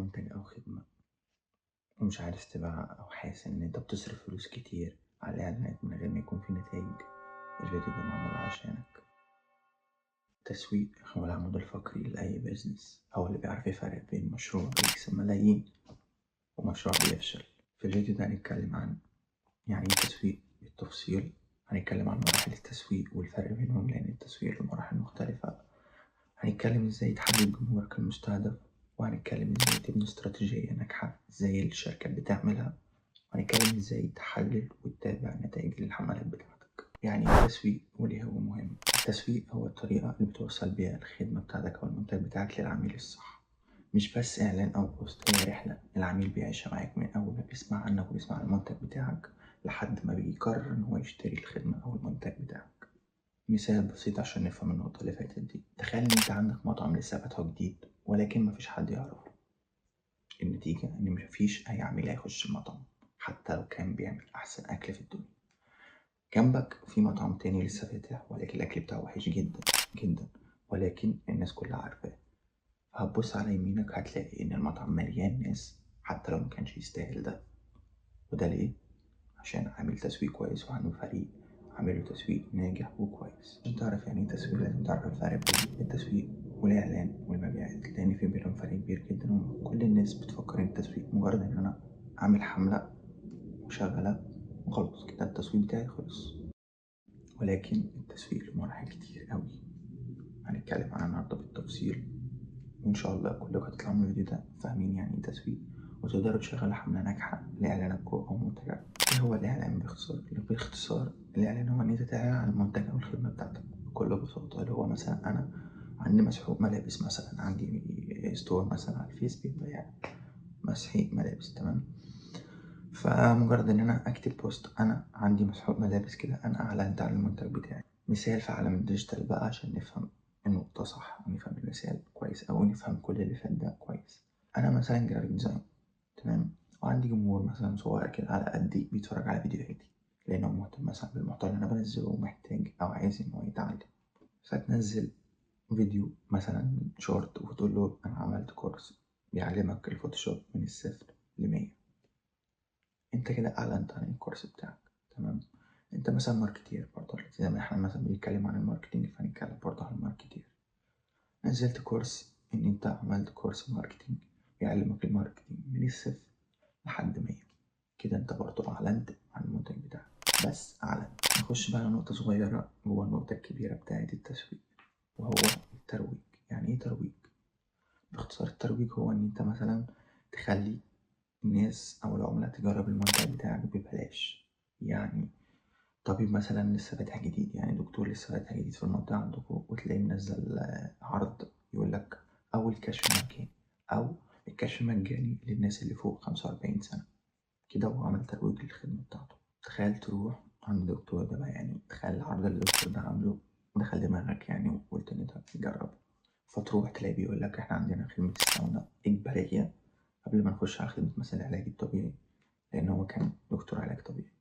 منتج أو خدمة ومش عارف تبيعها أو حاسس إن أنت بتصرف فلوس كتير على الإعلانات من غير ما يكون في نتايج. الفيديو ده معمول عشانك. التسويق هو العمود الفقري لأي بيزنس، هو اللي بيعرف يفرق بين مشروع بيكسب ملايين ومشروع بيفشل. في الفيديو ده هنتكلم عن يعني إيه تسويق بالتفصيل. هنتكلم عن مراحل التسويق والفرق بينهم، لأن التسويق له مراحل مختلفة. هنتكلم ازاي تحدد جمهورك المستهدف، وهنتكلم ازاي تبني استراتيجية ناجحة زي الشركات بتعملها، وهنتكلم ازاي تحلل وتتابع نتائج للحملات بتاعتك. يعني ايه التسويق وليه هو مهم؟ التسويق هو الطريقة اللي بتوصل بيها الخدمة بتاعتك أو المنتج بتاعك للعميل الصح. مش بس إعلان أو بوست، هي رحلة العميل بيعيشها معاك من أول ما بيسمع عنك وبيسمع عن المنتج بتاعك لحد ما بيقرر إن هو يشتري الخدمة أو المنتج بتاعك. مثال بسيط عشان نفهم النقطة اللي فاتت دي. تخيل إن أنت عندك مطعم لسه فاتحه جديد ولكن مفيش حد يعرفه. النتيجة إن مفيش أي عميل هيخش المطعم حتى لو كان بيعمل أحسن أكل في الدنيا. جنبك في مطعم تاني لسه فاتح ولكن الأكل بتاعه وحش جدا جدا، ولكن الناس كلها عارفاه. هتبص على يمينك هتلاقي إن المطعم مليان ناس حتى لو مكانش يستاهل ده. وده ليه؟ عشان عامل تسويق كويس وعنده فريق عامله تسويق ناجح وكويس. عشان تعرف يعني ايه تسويق لازم تعرف الفرق بين التسويق والإعلان والمبيعات، لأن في بينهم فرق كبير جدا. وكل الناس بتفكر إن التسويق مجرد إن أنا أعمل حملة وشغلة وخلاص كده التسويق بتاعي خلص، ولكن التسويق له مراحل كتير أوي هنتكلم عنها النهاردة بالتفصيل. وإن شاء الله كلكم هتطلعوا من الفيديو ده فاهمين يعني إيه تسويق وتقدروا تشغلوا حملة ناجحة لإعلاناتكم أو منتجاتكم. إيه هو الإعلان باختصار؟ باختصار الإعلان هو إن أنت تعلن عن المنتج أو الخدمة بتاعتك بكل بساطة. اللي هو مثلا أنا عندي مسحوق ملابس، مثلا عندي ستور مثلا على الفيس بيبيع مسحيق ملابس، تمام. فمجرد إن أنا أكتب بوست أنا عندي مسحوق ملابس كده أنا أعلنت عن المنتج بتاعي. مثال في عالم الديجيتال بقى عشان نفهم النقطة صح ونفهم المثال كويس أو نفهم كل اللي فات ده كويس. أنا مثلا جرافيك ديزاين، تمام، وعندي جمهور مثلا صغير كده على قدي بيتفرج على فيديوهاتي لأنه مهتم مثلا بالمحتوى اللي أنا بنزله ومحتاج أو عايز إن هو يتعلم. فتنزل فيديو مثلا شورت وتقول له أنا عملت كورس بيعلمك الفوتوشوب من الصفر ل100. أنت كده أعلنت عن الكورس بتاعك، تمام. أنت مثلا ماركتير برضه، زي ما إحنا مثلا بنتكلم عن الماركتينج فهنتكلم برضه عن الماركتير. نزلت كورس إن أنت عملت كورس ماركتينج بيعلمك الماركتينج من الصفر لحد 100. كده أنت برضه أعلنت عن المنتج بتاعك، بس أعلنت. نخش بقى على نقطة صغيرة جوه النقطة الكبيرة بتاعت التسويق، وهو الترويج. يعني إيه ترويج؟ باختصار الترويج هو إن أنت مثلا تخلي الناس أو العملاء تجرب المنتج بتاعك ببلاش. يعني طبيب مثلا لسه فاتح جديد، يعني دكتور لسه فاتح جديد في المنطقة عندكم وتلاقيه منزل عرض يقولك أول كشف مجاني أو الكشف مجاني للناس اللي فوق 45 سنة. كده هو عمل ترويج للخدمة بتاعته. تخيل تروح عند الدكتور ده بقى، يعني تخيل العرض اللي الدكتور ده عامله دخل دماغك يعني وقلت إن أنت تجربه. فتروح تلاقيه بيقولك إحنا عندنا خدمة الساونا إجبارية قبل ما نخش على خدمة مثلا العلاج الطبيعي، لأن هو كان دكتور علاج طبيعي.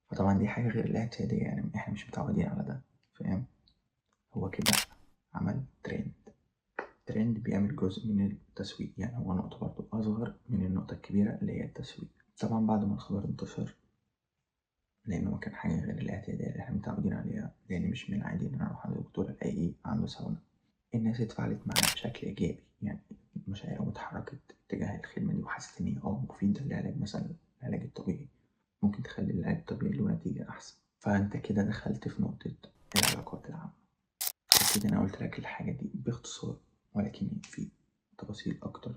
فطبعا دي حاجة غير الاعتيادية، يعني احنا مش متعودين على ده، فاهم. هو كده عمل ترند بيعمل جزء من التسويق، يعني هو نقطة برضه أصغر من النقطة الكبيرة اللي هي التسويق. طبعا بعد ما الخبر انتشر، لأنه هو كان حاجة غير الاعتيادية اللي احنا متعودين عليها، لأن مش من العادي إن أنا أروح عند دكتور ألاقيه عنده ساونا. الناس اتفاعلت معاه بشكل إيجابي، يعني مشاعرهم اتحركت تجاه الخدمة دي وحست إن هي مفيدة للعلاج، مثلا العلاج الطبيعي ممكن تخلي العلاج الطبيعي له نتيجة أحسن. فأنت كده دخلت في نقطة العلاقات العامة. أكيد أنا قلت لك الحاجة دي باختصار، ولكن في تفاصيل أكتر،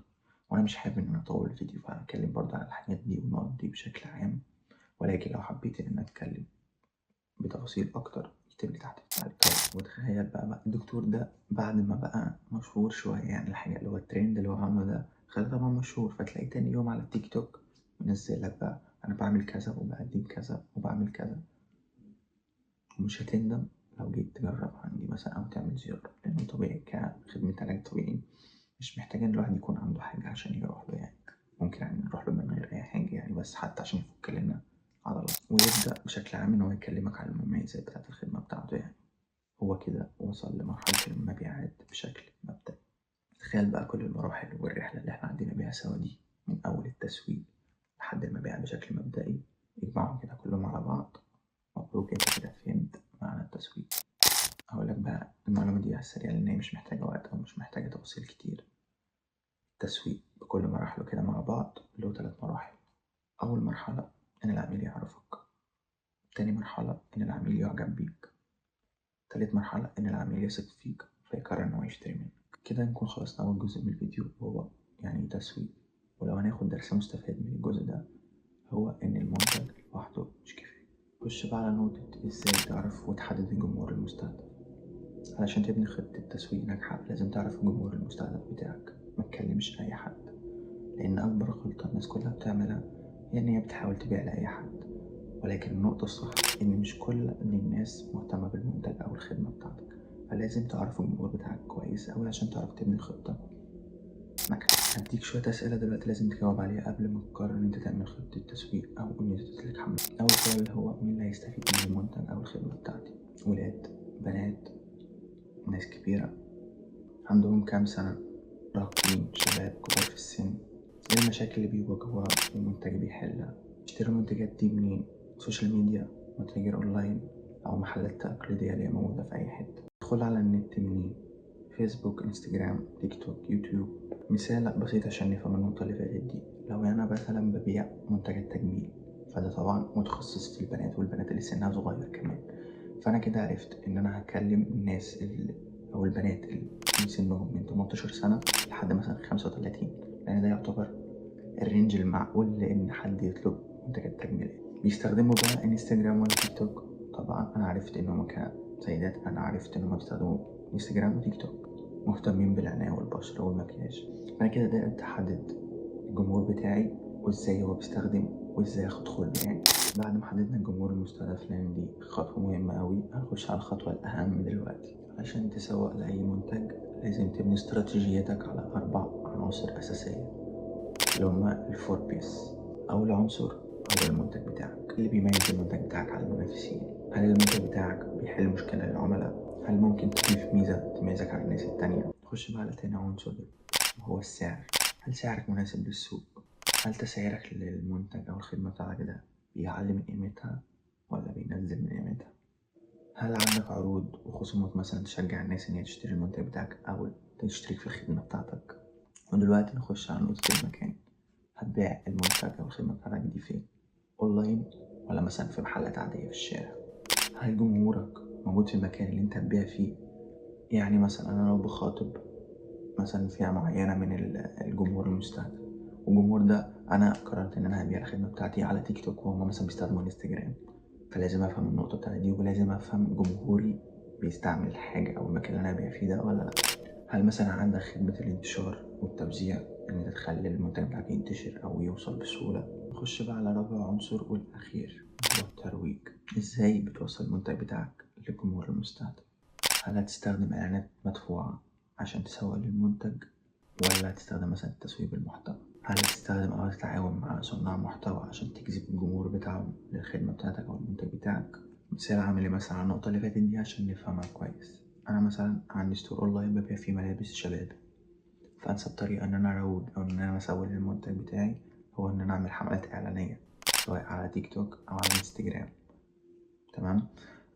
وأنا مش حابب إن أنا أطول الفيديو فهتكلم برضه على الحاجات دي والنقط دي بشكل عام. ولكن لو حبيت إن أنا أتكلم بتفاصيل أكتر اكتب لي تحت في التعليقات. وتخيل بقى الدكتور ده بعد ما بقى مشهور شوية، يعني الحاجة اللي هو الترند اللي هو عامله ده خلاه طبعا مشهور، فتلاقيه تاني يوم على التيك توك منزل لك بقى أنا بعمل كذا وبقدم كذا وبعمل كذا. ومش هتندم لو جيت تجرب عندي مثلا أو تعمل زيارة، لأنه طبيعي كخدمة علاج طبيعي مش محتاج إن الواحد يكون عنده حاجة عشان يروح له، يعني ممكن يعني نروح له من غير أي حاجة، يعني بس حتى عشان يفك لنا عضلات ويبدأ بشكل عام إن هو يكلمك عن المميزات بتاعة الخدمة بتاعته. يعني هو كده وصل لمرحلة المبيعات بشكل مبدئي. تخيل بقى كل المراحل والرحلة اللي احنا عدينا عليها سوا دي من أول التسويق لحد المبيع بشكل مبدئي، اجمعهم كده كلهم على بعض. مبروك انت كده فهمت معنى التسويق. هقولك بقى المعلومة دي على السريع لأن هي مش محتاجة وقت أو مش محتاجة تفاصيل كتير. التسويق بكل مراحله كده مع بعض له 3 مراحل. أول مرحلة إن العميل يعرفك، تاني مرحلة إن العميل يعجب بيك، تالت مرحلة إن العميل يثق فيك فيقرر إن هو يشتري منك. كده نكون خلصنا أول جزء من الفيديو وهو يعني إيه تسويق. ولو هناخد درس مستفاد من الجزء ده هو إن المنتج لوحده مش كفاية. خش بقى على نقطة إزاي تعرف وتحدد الجمهور المستهدف. علشان تبني خطة تسويق ناجحة لازم تعرف الجمهور المستهدف بتاعك، ما تكلمش أي حد، لأن أكبر غلطة الناس كلها بتعملها هي إن هي بتحاول تبيع لأي حد. ولكن النقطة الصح إن مش كل الناس مهتمة بالمنتج أو الخدمة بتاعتك، فلازم تعرف الجمهور بتاعك كويس أوي عشان تعرف تبني خطة ناجحة. هديك شوية أسئلة دلوقتي لازم تجاوب عليها قبل ما تقرر إن أنت تعمل خطة تسويق أو إن أنت تسلك حملة. أول سؤال هو مين اللي هيستفيد من المنتج أو الخدمة بتاعتي؟ ولاد، بنات، ناس كبيرة، عندهم كام سنة، راهقين، شباب، كبار في السن؟ ايه المشاكل اللي بيواجهوها المنتج بيحلها؟ اشتري المنتجات دي منين؟ سوشيال ميديا، متاجر اونلاين، او محلات تقليدية اللي هي موجودة في اي حتة؟ ادخل على النت منين؟ فيسبوك، انستجرام، تيك توك، يوتيوب. مثال بسيط عشان نفهم النقطة اللي فاتت دي، لو انا مثلا ببيع منتجات تجميل فده طبعا متخصص في البنات والبنات اللي سنها صغير كمان، فانا كده عرفت ان انا هكلم الناس او البنات اللي سنهم من 18 سنة لحد مثلا 35، لان ده يعتبر الرينج المعقول لان حد يطلب منتجات تجميلية. بيستخدموا بقى انستجرام ولا تيك توك؟ طبعا انا عرفت ان هما كسيدات، انا عرفت ان هما بيستخدموا انستجرام وتيك توك، مهتمين بالعناية والبشرة والمكياج. انا كده قدرت احدد الجمهور بتاعي وازاي هو بيستخدم وازاي اخد له يعني. بعد ما حددنا الجمهور المستهدف لان دي خطوة مهمة اوي، هنخش على الخطوة الاهم دلوقتي. عشان تسوق لاي منتج لازم تبني استراتيجيتك على 4 عناصر اساسية اللي هما الفور بيس. اول عنصر هو المنتج بتاعك، اللي بيميز المنتج بتاعك عن المنافسين. هل المنتج بتاعك بيحل مشكلة للعملاء؟ هل ممكن تضيف ميزة تميزك عن الناس التانية؟ نخش بقى على تاني عنصر وهو السعر. هل سعرك مناسب للسوق؟ هل تسعيرك للمنتج أو الخدمة بتاعتك ده بيعلي من قيمتها ولا بينزل من قيمتها؟ هل عندك عروض وخصومات مثلا تشجع الناس إن هي تشتري المنتج بتاعك أو تشترك في الخدمة بتاعتك؟ ودلوقتي نخش على نقطة المكان. هتبيع المنتج أو الخدمة بتاعتك دي فين؟ أونلاين ولا مثلا في محلات عادية في الشارع؟ هل جمهورك موجود في المكان اللي أنت هتبيع فيه؟ يعني مثلا أنا لو بخاطب مثلا فئة معينة من الجمهور المستهدف، والجمهور ده أنا قررت إن أنا هبيع الخدمة بتاعتي على تيك توك وهم مثلا بيستخدموا انستجرام، فلازم أفهم النقطة بتاعتي دي ولازم أفهم جمهوري بيستعمل الحاجة أو المكان اللي أنا هبيع فيه ده ولا لأ. هل مثلا عندك خدمة الانتشار والتوزيع إن أنت تخلي المنتج بتاعك ينتشر أو يوصل بسهولة؟ نخش بقى على رابع عنصر والأخير هو الترويج. إزاي بتوصل المنتج بتاعك للجمهور المستهدف؟ هل هتستخدم إعلانات مدفوعة عشان تسوق للمنتج ولا هتستخدم مثلا التسويق بالمحتوى؟ هل هتستخدم أو تتعاون مع صناع محتوى عشان تجذب الجمهور بتاعهم للخدمة بتاعتك أو المنتج بتاعك؟ مثال عملي مثلا على النقطة اللي فاتت دي عشان نفهمها كويس. أنا مثلا عندي ستور أونلاين ببيع فيه ملابس شباب، فأنسب طريقة إن أنا أروج أو إن أنا أسوق للمنتج بتاعي هو إن أنا أعمل حملات إعلانية سواء على تيك توك أو على انستجرام، تمام؟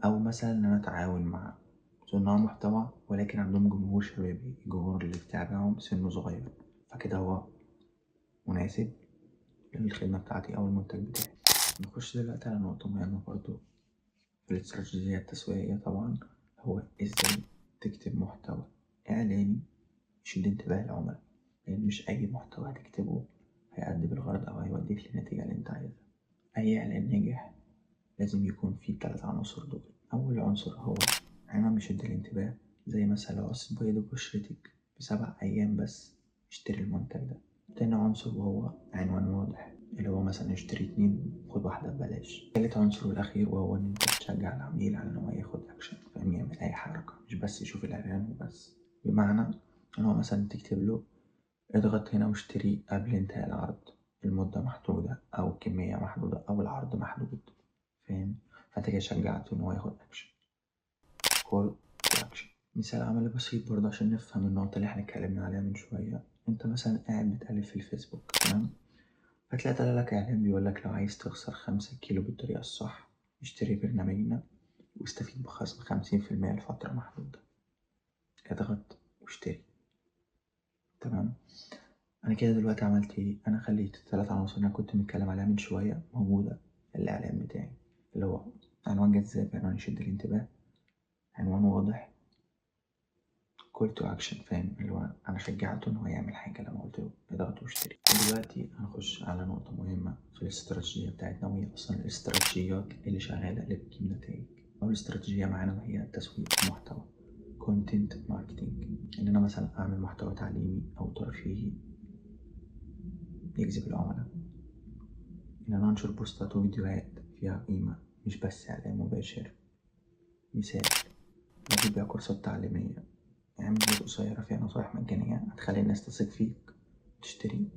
أو مثلا إن أنا أتعاون مع صناع محتوى ولكن عندهم جمهور شبابي، الجمهور اللي بتابعهم سنه صغير، فكده هو مناسب للخدمة بتاعتي أو المنتج بتاعي. نخش دلوقتي على نقطة مهمة برضو في الاستراتيجية التسويقية طبعا، هو إزاي تكتب محتوى إعلاني يشد انتباه العملاء، لأن مش أي محتوى هتكتبه هيأدي بالغرض أو هيوديك للنتيجة اللي أنت عايزها. أي إعلان ناجح لازم يكون فيه ال3 عناصر دول. أول عنصر هو عنوان بيشد الانتباه، زي مثلا لو عايز بيض بشرتك ب7 أيام بس اشتري المنتج ده. تاني عنصر وهو عنوان واضح، اللي هو مثلا اشتري 2 خد واحدة ببلاش. تالت عنصر والأخير وهو إن أنت تشجع العميل على إن هو ياخد أكشن، فاهم، يعمل أي حركة مش بس يشوف الإعلان وبس. بمعنى إن هو مثلا تكتب له اضغط هنا واشتري قبل انتهاء العرض، المدة محدودة أو الكمية محدودة أو العرض محدود، فاهم؟ فأنت كده شجعته إن هو ياخد أكشن. كول تو أكشن. مثال عملي بسيط برضه عشان نفهم النقطة اللي احنا اتكلمنا عليها من شوية. انت مثلا قاعد بتقلب في الفيسبوك، تمام، فتلاقي طلع لك اعلان بيقولك لو عايز تخسر 5 كيلو بالطريقة الصح اشتري برنامجنا واستفيد بخصم 50% لفترة محدودة. اضغط واشتري. تمام. انا كده دلوقتي عملت ايه؟ انا خليت الثلاث عناصر اللي انا كنت متكلم عليها من شوية موجودة في الاعلان بتاعي، اللي هو عنوان جذاب، عنوان يشد الانتباه، عنوان واضح، كول تو اكشن، فاهم؟ اللي هو انا شجعته ان هو يعمل حاجه لما قلت له اضغط واشتري. دلوقتي هنخش على نقطه مهمه في الاستراتيجيه بتاعتنا، وهي اصلا الاستراتيجيات اللي شغاله اللي بتجيب نتائج. اول استراتيجيه معانا وهي تسويق المحتوى، كونتنت ماركتنج. ان انا مثلا اعمل محتوى تعليمي او ترفيهي يجذب العملاء، ان انا انشر بوستات وفيديوهات فيها قيمه مش بس اعلان مباشر. مثال، بجيب بيها كورسات تعليميه، اعمل فيديو قصيرة فيها نصايح مجانية هتخلي الناس تثق فيك وتشتري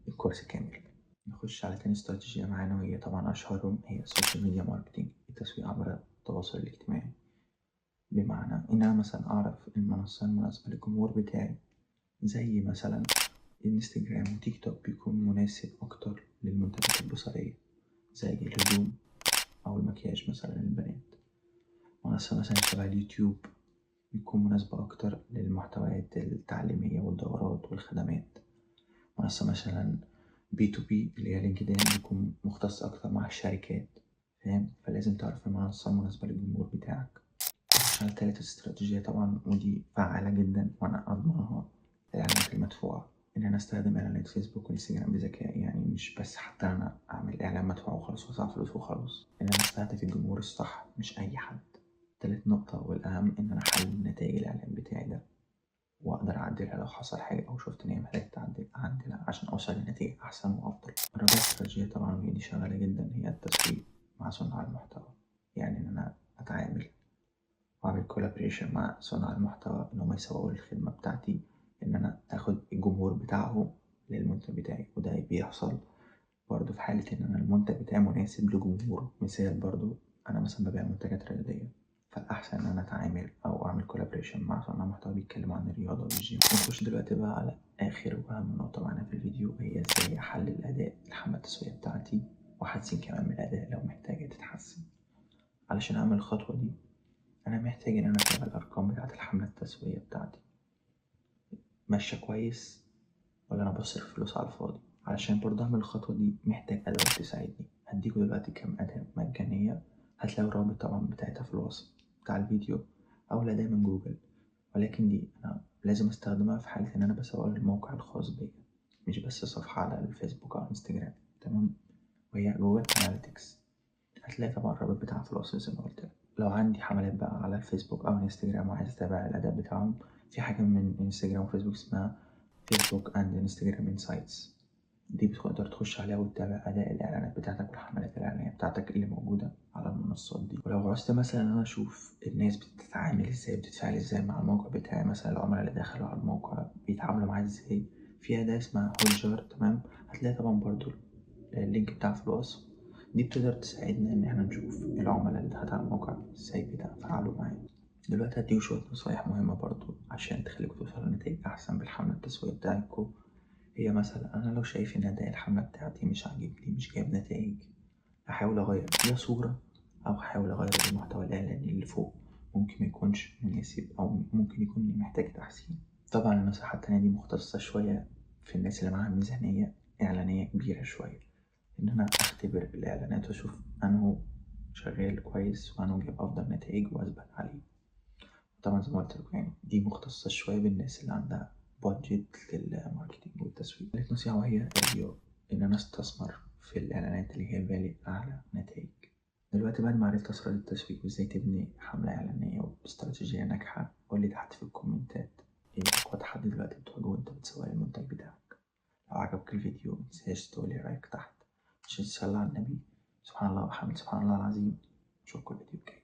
الكورس كامل. نخش على تاني استراتيجية معانا، وهي طبعا أشهرهم هي السوشيال ميديا ماركتينج، التسويق عبر التواصل الاجتماعي. بمعنى إن أنا مثلا أعرف المنصة المناسبة للجمهور بتاعي، زي مثلا الانستجرام وتيك توك بيكون مناسب أكتر للمنتجات البصرية زي الهدوم أو المكياج مثلا للبنات. منصة مثلا شبه اليوتيوب بيكون مناسبة أكتر للمحتويات التعليمية والدورات والخدمات. منصة مثلا B2B اللي هي لينكدين بيكون مختص أكتر مع الشركات، فاهم؟ فلازم تعرف المنصة المناسبة للجمهور بتاعك. على تالت استراتيجية طبعا، ودي فعالة جدا وأنا أضمنها، الإعلانات المدفوعة. إن أنا أستخدم إعلانات فيسبوك وإنستجرام بذكاء، يعني مش بس حتى أنا أعمل إعلان مدفوع وخلاص وأدفع فلوس وخلاص، إن أنا أستهدف الجمهور الصح مش أي حد. تالت نقطة والأهم، إن أنا أحلل نتائج الإعلان بتاعي ده وأقدر أعدلها لو حصل حاجة أو شفت إن هي محتاجة أعدلها عشان أوصل لنتيجة أحسن وأفضل. الرابع استراتيجية طبعا وهي دي شغالة جدا، هي التسويق مع صناع المحتوى. يعني إن أنا أتعامل وأعمل كولابريشن مع صناع المحتوى إن هم يسوقوا الخدمة بتاعتي، إن أنا آخد الجمهور بتاعهم للمنتج بتاعي. وده بيحصل برضه في حالة إن أنا المنتج بتاعي مناسب لجمهوره. مثال برضه، أنا مثلا ببيع منتجات رياضية، فالأحسن إن أنا أتعامل أو أعمل كولابريشن مع صانع محتوى بيتكلموا عن الرياضة والجيم. نخش دلوقتي بقى على آخر وأهم نقطة معانا في الفيديو، هي إزاي أحلل أداء الحملة التسويقية بتاعتي وأحسن كمان من الأداء لو محتاجة تتحسن. علشان أعمل الخطوة دي أنا محتاج إن أنا أتابع الأرقام بتاعت الحملة التسويقية بتاعتي، ماشية كويس ولا أنا بصرف فلوس على الفاضي. علشان برضه أعمل الخطوة دي محتاج أدوات تساعدني. هديكوا دلوقتي كام أداة مجانية، هتلاقوا الرابط طبعا بتاعتها في الوصف بتاع الفيديو أو لا دايما جوجل، ولكن دي أنا لازم أستخدمها في حالة إن أنا بسوق للموقع الخاص بيا، مش بس صفحة على الفيسبوك أو انستجرام. تمام. وهي جوجل أناليتكس، هتلاقي طبعا الرابط بتاعها في الوصف زي ما قلت لك. لو عندي حملات بقى على الفيسبوك أو الانستجرام وعايز أتابع الأداء بتاعهم، في حاجة من انستجرام وفيسبوك اسمها فيسبوك أند انستجرام انسايتس، دي بتقدر تخش عليها وتتابع أداء الإعلانات بتاعتك والحملات الإعلانية بتاعتك اللي موجودة على المنصات دي. ولو عوزت مثلا إن أنا أشوف الناس بتتعامل إزاي، بتتفاعل إزاي مع الموقع بتاعي، مثلا العملاء اللي دخلوا على الموقع بيتعاملوا معاه إزاي، في أداة اسمها هوجر. تمام. هتلاقي طبعا برضو اللينك بتاعها في الوصف. دي بتقدر تساعدنا إن احنا نشوف العملاء اللي دخلت على الموقع إزاي بيتفاعلوا معاه. دلوقتي هديكوا شوية نصايح مهمة برضو عشان تخليكوا توصلوا لنتائج أحسن بالحملة التسويقية بتاعتكوا. هي مثلا أنا لو شايف إن أداء الحملة بتاعتي مش عاجبني، مش جايب نتائج، هحاول أغير يا صورة أو هحاول أغير المحتوى الإعلاني اللي فوق، ممكن ميكونش مناسب أو ممكن يكون محتاج تحسين. طبعا النصيحة التانية دي مختصة شوية في الناس اللي معاها ميزانية إعلانية كبيرة شوية، إن أنا أختبر الإعلانات وأشوف أنه شغال كويس وأنه جايب أفضل نتائج وأثبت عليه. طبعا زي ما قلت لكم يعني دي مختصة شوية بالناس اللي عندها بادجت للماركتينج والتسويق. تالت نصيحة وهي الرياض، إن أنا أستثمر في الإعلانات اللي هي بالي أعلى نتائج. دلوقتي بعد ما عرفت أسرار التسويق وإزاي تبني حملة إعلانية وباستراتيجية ناجحة، قولي تحت في الكومنتات إيه أقوى تحدي دلوقتي بتواجهه وأنت بتسوق المنتج بتاعك. لو عجبك الفيديو متنساش تقولي رأيك تحت عشان تصلي على النبي. سبحان الله وبحمد سبحان الله العظيم. أشوفكوا الفيديو الجاي.